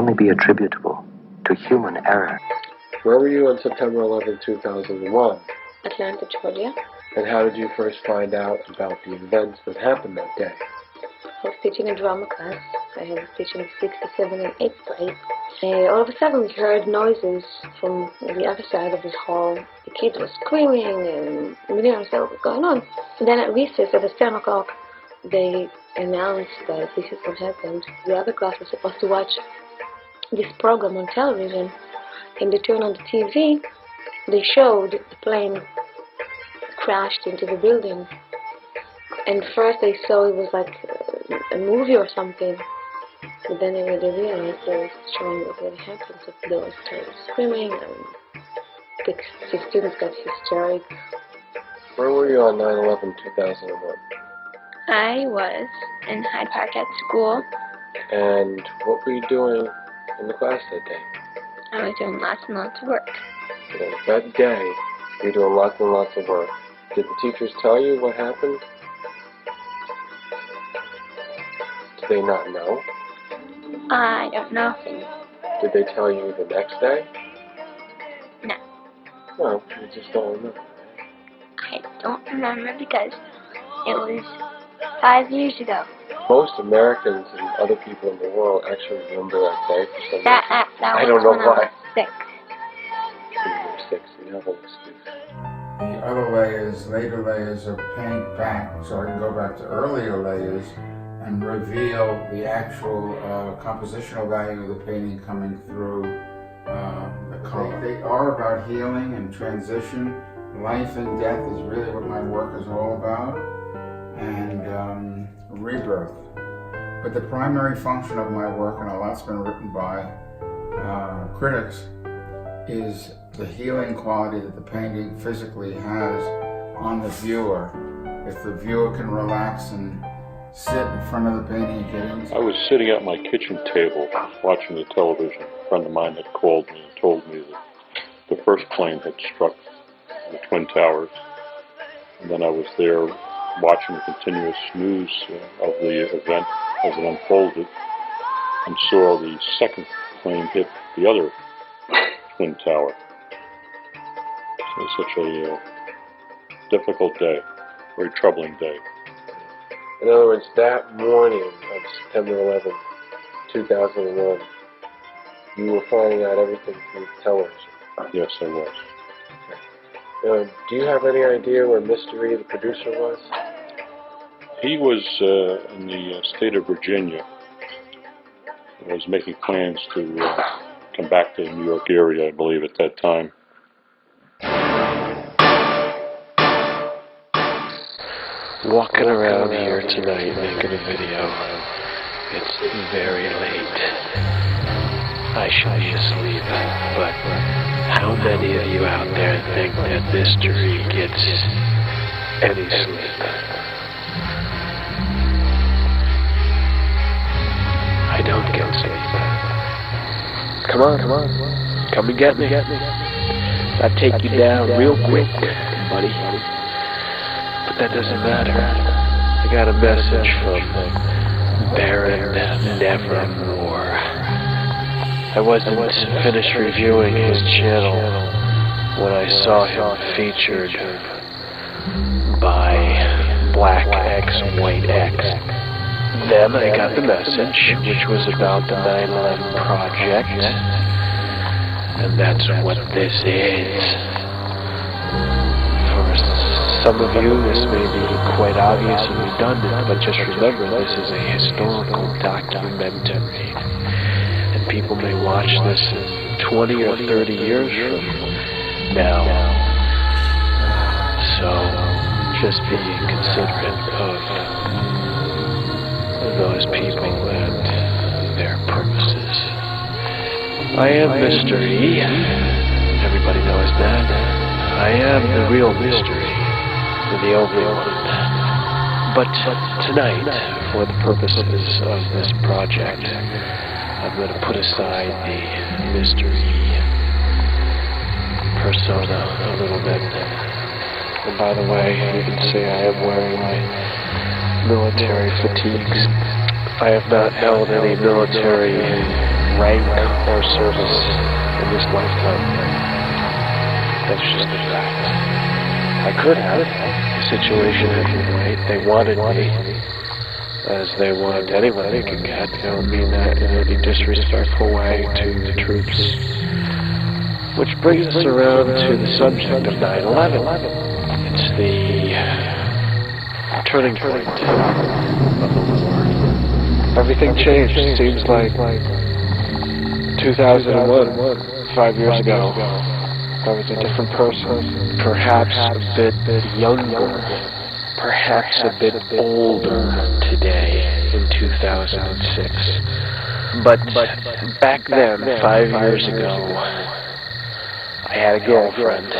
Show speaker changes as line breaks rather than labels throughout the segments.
only be attributable to human error.
Where were you on September 11, 2001?
Atlanta, Georgia.
And how did you first find out about the events that happened that day?
I was teaching a drama class. I was teaching 6th, 7th, and 8th grade. All of a sudden we heard noises from the other side of this hall. The kids were screaming and we didn't understand what was going on. And then at recess, at 10 o'clock, they announced that this is what happened. The other class was supposed to watch this program on television, and they turned on the TV. They showed the plane crashed into the building. And first they saw it was like a movie or something. But then they realized they were showing what really happened. So they were started screaming, and the students got hysteric.
Where were you on 9/11/2001?
I was in Hyde Park at school.
And what were you doing in the class that day?
I was doing lots and lots of work.
And that day, you were doing lots and lots of work. Did the teachers tell you what happened? Did they not know?
I don't know.
Did they tell you the next day?
No.
No, you just don't remember.
I don't remember because it was 5 years ago.
Most Americans and other people in the world actually remember that day for some reason.
That
I
was
don't know
when I
why.
was 6.
When you were 6, you have an excuse.
The other layers, later layers of paint back, so I can go back to earlier layers and reveal the actual compositional value of the painting coming through the color. They are about healing and transition. Life and death is really what my work is all about, and rebirth. But the primary function of my work, and a lot's been written by critics, is the healing quality that the painting physically has on the viewer. If the viewer can relax and sit in front of the painting and get in.
I was sitting at my kitchen table watching the television. A friend of mine had called me and told me that the first plane had struck the Twin Towers. And then I was there watching the continuous news of the event as it unfolded and saw the second plane hit the other Twin Tower. So it was such a difficult day, very troubling day.
In other words, that morning of September 11, 2001, you were finding out everything through television.
Yes, I was.
Do you have any idea where MysterEy, the producer, was?
He was in the state of Virginia. He was making plans to come back to the New York area, I believe, at that time.
Walking around here tonight making a video. It's very late. I should be asleep, but how many of you out there think that MysterEy gets any sleep? I don't get sleep. Come on. Come and get me. I'll take you down real quick, buddy. But that doesn't matter. I got a message from BarronNevermore. I wasn't finished reviewing his channel when I saw him featured by Black X, White X. Then I got the message, which was about the 9/11 project, and that's what this is. For some of you, this may be quite obvious and redundant, but just remember, this is a historical documentary. And people may watch this 20 or 30 years from now. So, just be considerate of those people and their purposes. I am MysterEy. Everybody knows that. I am the real MysterEy. The only one. But tonight, for the purposes of this project, I'm going to put aside the MysterEy persona a little bit. And by the way, you can see I am wearing my military fatigues. I have not held any military rank or service in this lifetime. That's just a fact. I could have. The situation had been right. They wanted me, as they want anyone they can get. I don't mean that in any disrespectful way to the troops. Which brings us around to the subject of 9/11. It's the turning point of the war. Everything changed. It seems like 2001, 5 years ago, I was a different person. Perhaps a bit younger. Perhaps a bit older today in 2006. But back then, 5 years ago, I had a girlfriend.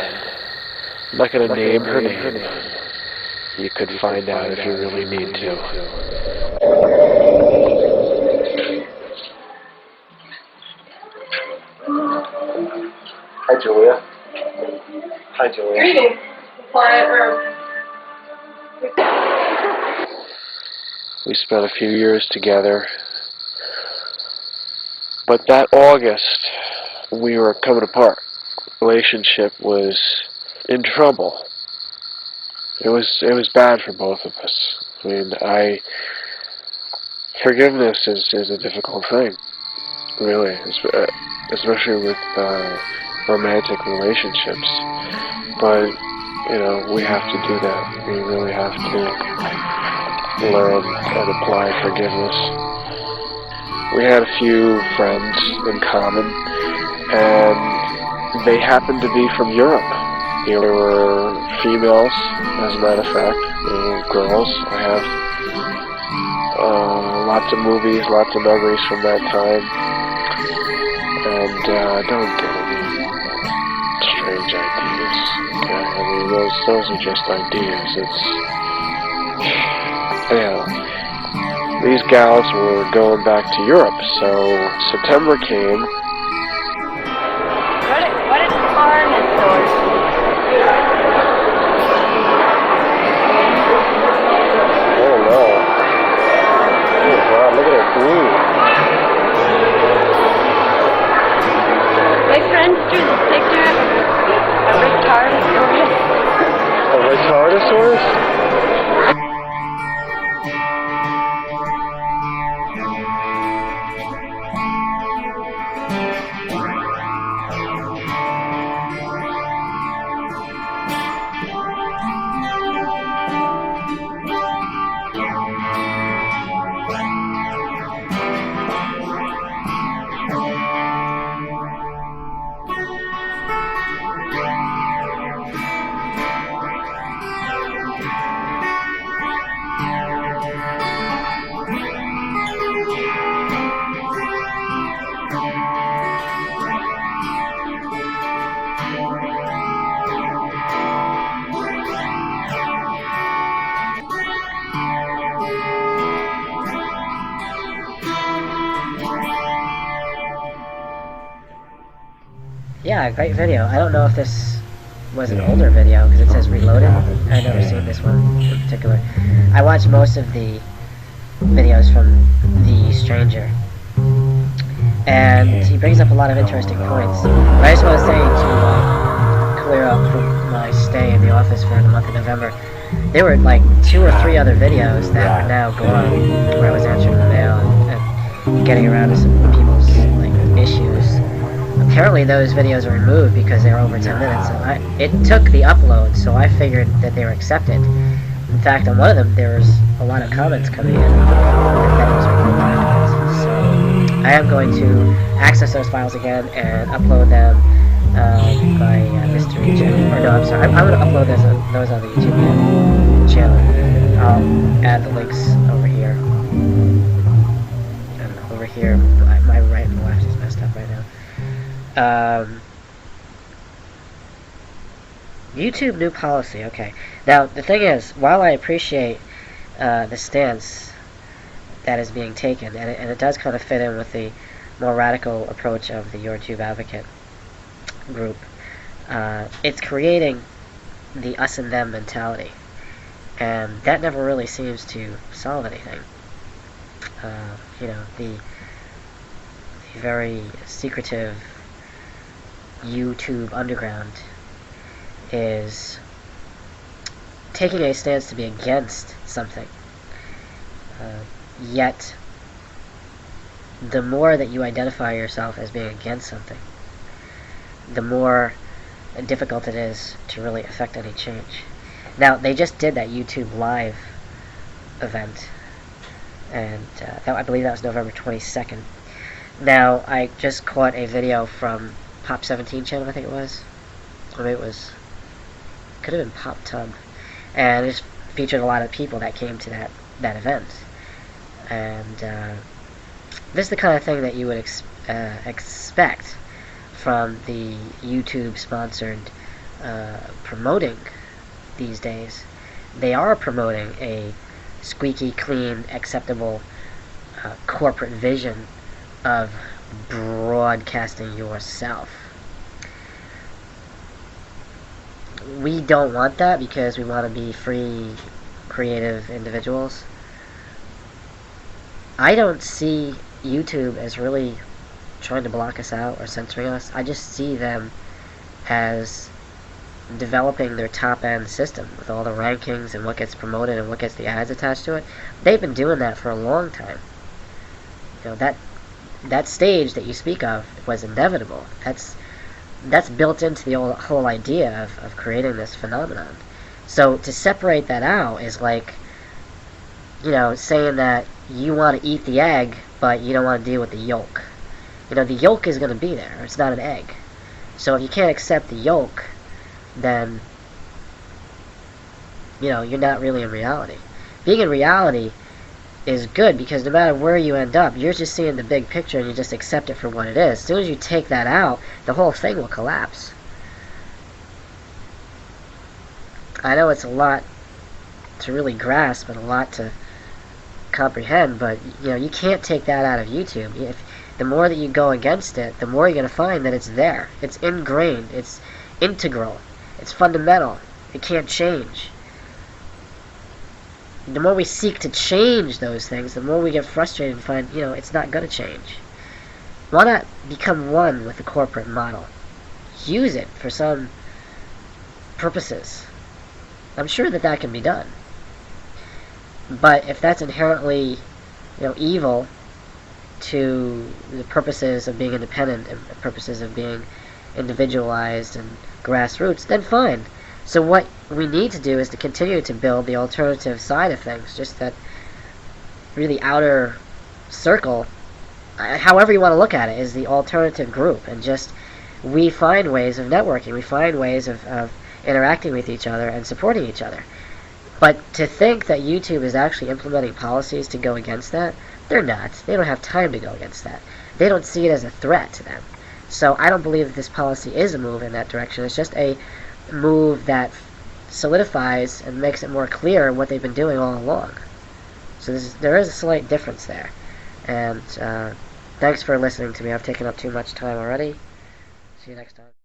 I'm not going to name her name. You could find out if you really need to.
Hi, Julia. Hi, Julia.
Greetings. Quiet room.
We spent a few years together. But that August, we were coming apart. The relationship was in trouble. It was bad for both of us. I mean, forgiveness is a difficult thing, really, especially with romantic relationships. But you know, we have to do that. We really have to learn and apply forgiveness. We had a few friends in common, and they happened to be from Europe. There were females, as a matter of fact. There were girls. I have lots of movies, lots of memories from that time. And don't get any strange ideas. Okay? I mean, those are just ideas. Anyhow, these gals were going back to Europe, so September came.
What is dinosaurs?
Oh no. Oh God, look at it blue.
My friend drew this picture of a retardosaurus.
A retardosaurus?
Yeah, great video. I don't know if this was an older video, because it says reloaded. I've never seen this one in particular. I watched most of the videos from The Stranger, and he brings up a lot of interesting points. But I just want to say, to clear up from my stay in the office for the month of November, there were like 2 or 3 other videos that are now gone, where I was answering the mail and getting around to some people's like issues. Apparently those videos are removed because they were over 10 minutes. And it took the upload, so I figured that they were accepted. In fact, on one of them, there was a lot of comments coming in that it was removed afterwards. So I am going to access those files again and upload them by MysterEy1. Or no, I'm sorry. I'm going to upload those on the Utubia channel. I'll add the links over here. And over here, my right and left is messed up right now. YouTube new policy. Okay. Now, the thing is, while I appreciate the stance that is being taken, and it does kind of fit in with the more radical approach of the YouTube advocate group, it's creating the us and them mentality, and that never really seems to solve anything. You know, the very secretive YouTube underground is taking a stance to be against something. Yet, the more that you identify yourself as being against something, the more difficult it is to really affect any change. Now, they just did that YouTube Live event, and I believe that was November 22nd. Now, I just caught a video from Pop 17 channel, I think it was. Or maybe it was, could have been Pop Tub. And it just featured a lot of people that came to that event. And this is the kind of thing that you would expect from the YouTube-sponsored promoting these days. They are promoting a squeaky clean, acceptable corporate vision of broadcasting yourself. We don't want that because we want to be free, creative individuals. I don't see YouTube as really trying to block us out or censoring us. I just see them as developing their top-end system with all the rankings and what gets promoted and what gets the ads attached to it. They've been doing that for a long time. You know, that stage that you speak of was inevitable. That's built into the whole idea of creating this phenomenon. So to separate that out is like, you know, saying that you want to eat the egg, but you don't want to deal with the yolk. You know, the yolk is going to be there. It's not an egg. So if you can't accept the yolk, then, you know, you're not really in reality. Being in reality is good because no matter where you end up, you're just seeing the big picture and you just accept it for what it is. As soon as you take that out, the whole thing will collapse. I know it's a lot to really grasp and a lot to comprehend, but you know, you can't take that out of YouTube. The more that you go against it, the more you're going to find that it's there. It's ingrained. It's integral. It's fundamental. It can't change. The more we seek to change those things, the more we get frustrated and find, you know, it's not going to change. Why not become one with the corporate model? Use it for some purposes. I'm sure that can be done. But if that's inherently, you know, evil to the purposes of being independent and the purposes of being individualized and grassroots, then fine. So what we need to do is to continue to build the alternative side of things, just that really outer circle, however you want to look at it, is the alternative group, and just we find ways of networking, we find ways of interacting with each other and supporting each other. But to think that YouTube is actually implementing policies to go against that, they're not. They don't have time to go against that. They don't see it as a threat to them. So I don't believe that this policy is a move in that direction. It's just a move that solidifies and makes it more clear what they've been doing all along. So there is a slight difference there. And thanks for listening to me. I've taken up too much time already. See you next time.